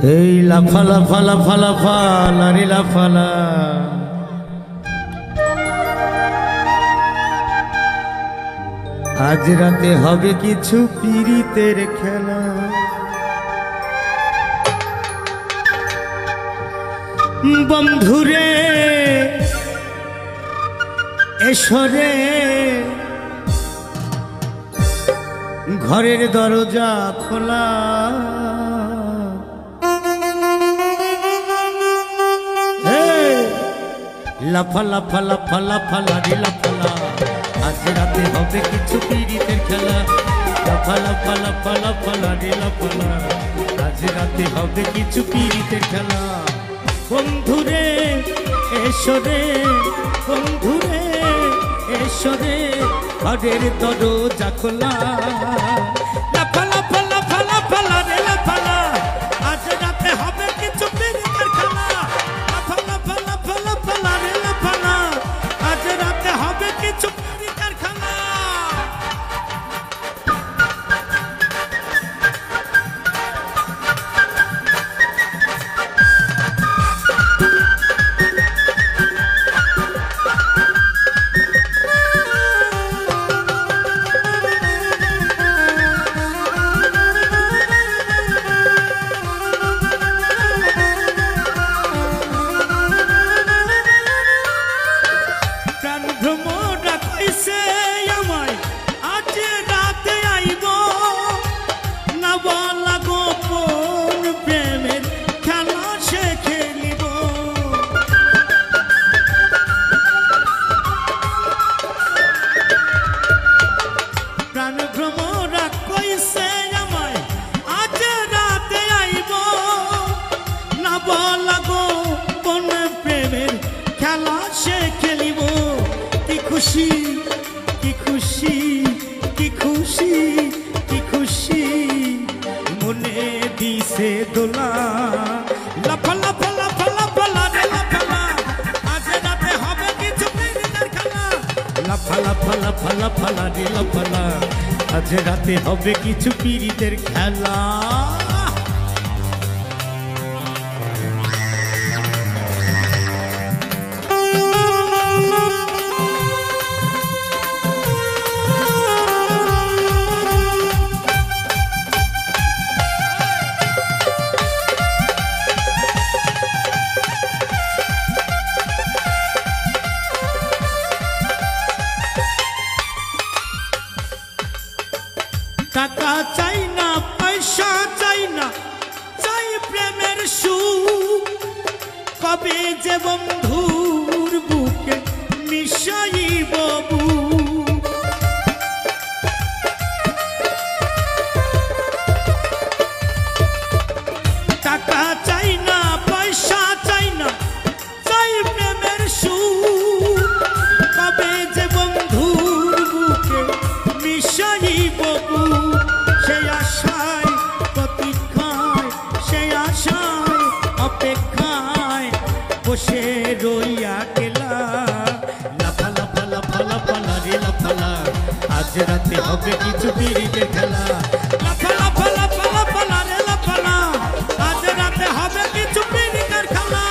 এই লাফালা ফালা ফালা ফালা রে লাফালা আজ রাতে হবে কিছু পিরিতের খেলা। বন্ধুরে এসরে ঘরের দরজা খোলা, লাফা লাফা লাফা লাফা লারি লাফালা আজ রাতে হবে কিছু পিরিতের খেলা। লাফা লাফা লাফা লাফা লারি লাফালা আজ রাতে হবে কিছু পিরিতের খেলা। বন্ধুরে এসরে বন্ধুরে এসরে ঘরের দরজা খোলা, লাফা লাফা লাফা লাফা লারি লাফালা আজ রাতে হবে কিছু পিরিতের খেলা। লাফা লাফা লাফা লাফা লারি লাফালা আজ রাতে হবে কিছু পিরিতের খেলা। খুশি কি খুশি কি খুশি কি খুশি মনে দিছে দোলা, লাফা লাফা লাফা লাফা লারে লাফালা আজ রাতে হবে কিছু পিরিতের খেলা। লাফা লাফা লাফা লাফা লারে লাফালা আজ রাতে হবে কিছু পিরিতের খেলা। টাকা চাই না পয়সা চাই না চাই প্রেমের সুখ, কবে যে বন্ধুর বুকে মিশাইব বুক। টাকা চাই না পয়সা চাই না চাই প্রেমের সুখ, কবে যে বন্ধুর বুকে মিশাইব বুক। সেই আশায় প্রতীক্ষায় সেই আশায় অপেক্ষায় বসে রইয়া গেলা। লাফা লাফা লাফা লাফা লারি লাফালা আজ রাতে হবে কিছু পিরিতের খেলা। লাফা লাফা লাফা লাফা লারি লাফালা আজ রাতে হবে কিছু পিরিতের খেলা।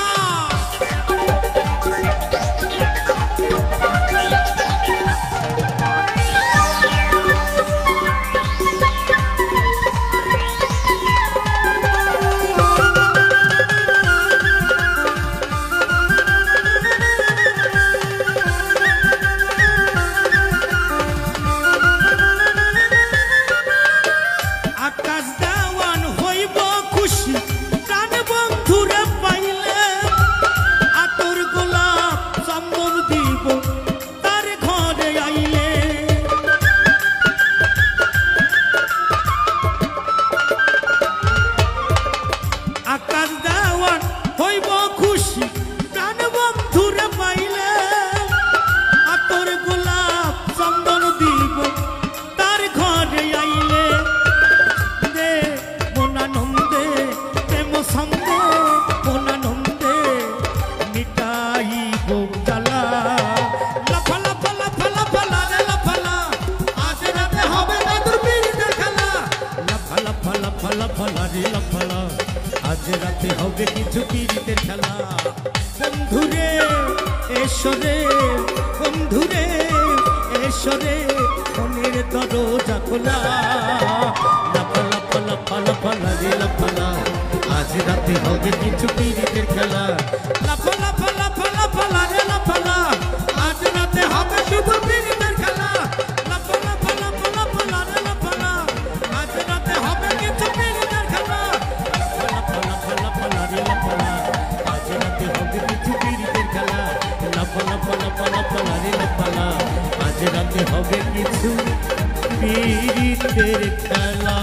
আজ রাতে হবে কিছু পীড়িতের খেলা। বন্ধুরে এসরে, বন্ধুরে এসরে, মনের দরজা খোলা। লাফালা ফালা ফালা ফালা রে লাফালা, আজ রাতে হবে কিছু পীড়িতের খেলা। লাফালা ফালা ফালা ফালা রে লাফালা, আজ রাতে হবে শুধু পীড়িতের খেলা। লাফালা ফালা ফালা ফালা রে লাফালা, আজ রাতে হবে কিছু পীড়িতের খেলা। লাফালা ফালা ফালা ফালা রে লাফালা, আজ রাতে হবে কিছু পীড়িতের খেলা। লাফালা ফালা ফালা ফালা রে লাফালা, আজ রাতে হবে কিছু পীড়িতের খেলা।